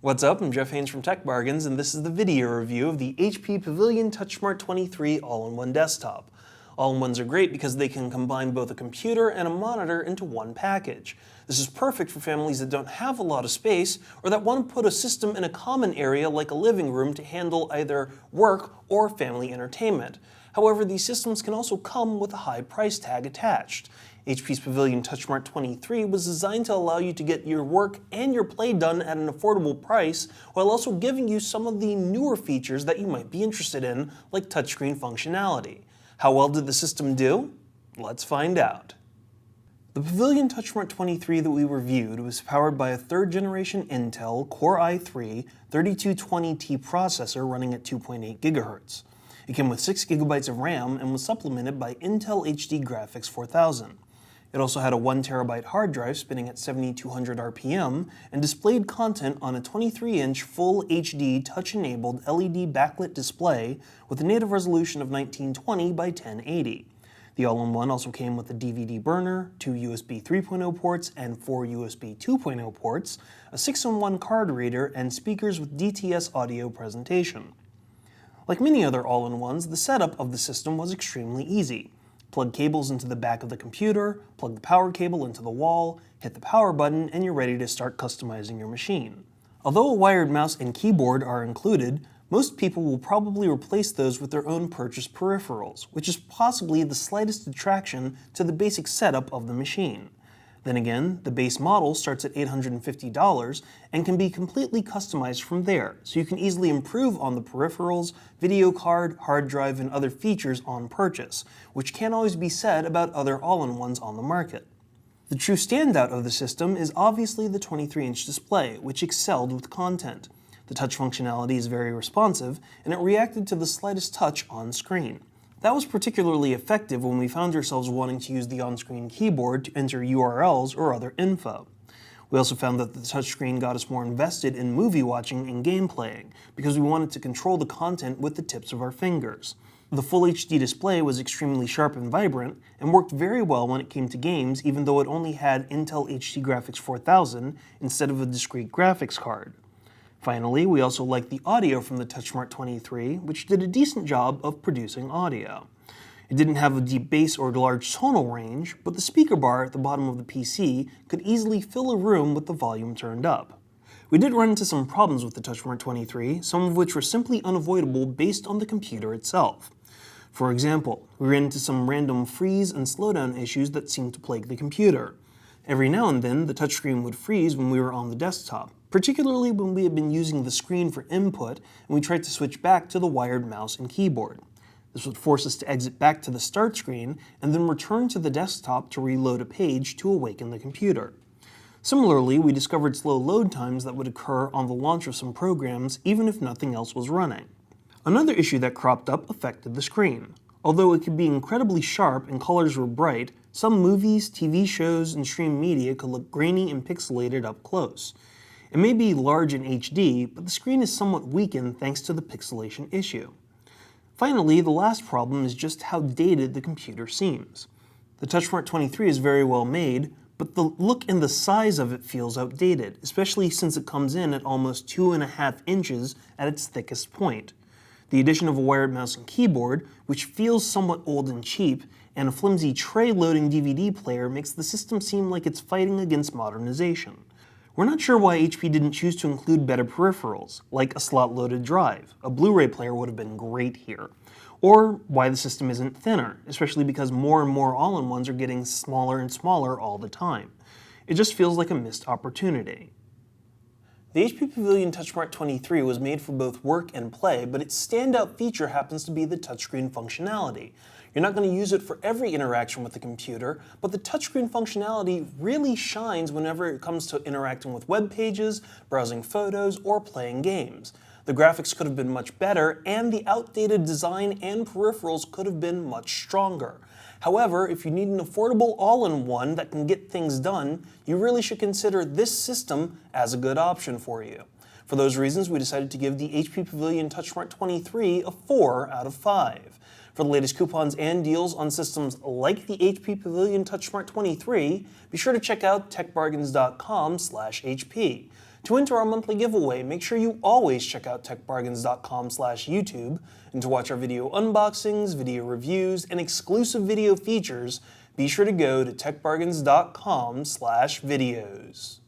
What's up? I'm Jeff Haynes from Tech Bargains, and this is the video review of the HP Pavilion TouchSmart 23 all-in-one desktop. All-in-ones are great because they can combine both a computer and a monitor into one package. This is perfect for families that don't have a lot of space or that want to put a system in a common area like a living room to handle either work or family entertainment. However, these systems can also come with a high price tag attached. HP's Pavilion TouchSmart 23 was designed to allow you to get your work and your play done at an affordable price, while also giving you some of the newer features that you might be interested in, like touchscreen functionality. How well did the system do? Let's find out. The Pavilion TouchSmart 23 that we reviewed was powered by a third-generation Intel Core i3 3220T processor running at 2.8 GHz. It came with 6 GB of RAM and was supplemented by Intel HD Graphics 4000. It also had a 1TB hard drive spinning at 7200 RPM and displayed content on a 23-inch full HD touch-enabled LED backlit display with a native resolution of 1920 by 1080. The all-in-one also came with a DVD burner, 2 USB 3.0 ports and 4 USB 2.0 ports, a 6-in-1 card reader, and speakers with DTS audio presentation. Like many other all-in-ones, the setup of the system was extremely easy. Plug cables into the back of the computer, plug the power cable into the wall, hit the power button, and you're ready to start customizing your machine. Although a wired mouse and keyboard are included, most people will probably replace those with their own purchased peripherals, which is possibly the slightest detraction to the basic setup of the machine. Then again, the base model starts at $850 and can be completely customized from there, so you can easily improve on the peripherals, video card, hard drive, and other features on purchase, which can't always be said about other all-in-ones on the market. The true standout of the system is obviously the 23-inch display, which excelled with content. The touch functionality is very responsive, and it reacted to the slightest touch on screen. That was particularly effective when we found ourselves wanting to use the on-screen keyboard to enter URLs or other info. We also found that the touchscreen got us more invested in movie watching and game playing, because we wanted to control the content with the tips of our fingers. The full HD display was extremely sharp and vibrant, and worked very well when it came to games, even though it only had Intel HD Graphics 4000 instead of a discrete graphics card. Finally, we also liked the audio from the TouchSmart 23, which did a decent job of producing audio. It didn't have a deep bass or large tonal range, but the speaker bar at the bottom of the PC could easily fill a room with the volume turned up. We did run into some problems with the TouchSmart 23, some of which were simply unavoidable based on the computer itself. For example, we ran into some random freeze and slowdown issues that seemed to plague the computer. Every now and then, the touchscreen would freeze when we were on the desktop, particularly when we had been using the screen for input and we tried to switch back to the wired mouse and keyboard. This would force us to exit back to the start screen and then return to the desktop to reload a page to awaken the computer. Similarly, we discovered slow load times that would occur on the launch of some programs even if nothing else was running. Another issue that cropped up affected the screen. Although it could be incredibly sharp and colors were bright, some movies, TV shows, and streamed media could look grainy and pixelated up close. It may be large in HD, but the screen is somewhat weakened thanks to the pixelation issue. Finally, the last problem is just how dated the computer seems. The TouchSmart 23 is very well made, but the look and the size of it feels outdated, especially since it comes in at almost 2.5 inches at its thickest point. The addition of a wired mouse and keyboard, which feels somewhat old and cheap, and a flimsy tray-loading DVD player makes the system seem like it's fighting against modernization. We're not sure why HP didn't choose to include better peripherals, like a slot-loaded drive. A Blu-ray player would have been great here. Or why the system isn't thinner, especially because more and more all-in-ones are getting smaller and smaller all the time. It just feels like a missed opportunity. The HP Pavilion TouchSmart 23 was made for both work and play, but its standout feature happens to be the touchscreen functionality. You're not going to use it for every interaction with the computer, but the touchscreen functionality really shines whenever it comes to interacting with web pages, browsing photos, or playing games. The graphics could have been much better, and the outdated design and peripherals could have been much stronger. However, if you need an affordable all-in-one that can get things done, you really should consider this system as a good option for you. For those reasons, we decided to give the HP Pavilion TouchSmart 23 a 4 out of 5. For the latest coupons and deals on systems like the HP Pavilion TouchSmart 23, be sure to check out techbargains.com/HP. To enter our monthly giveaway, make sure you always check out techbargains.com/YouTube, and to watch our video unboxings, video reviews, and exclusive video features, be sure to go to techbargains.com/videos.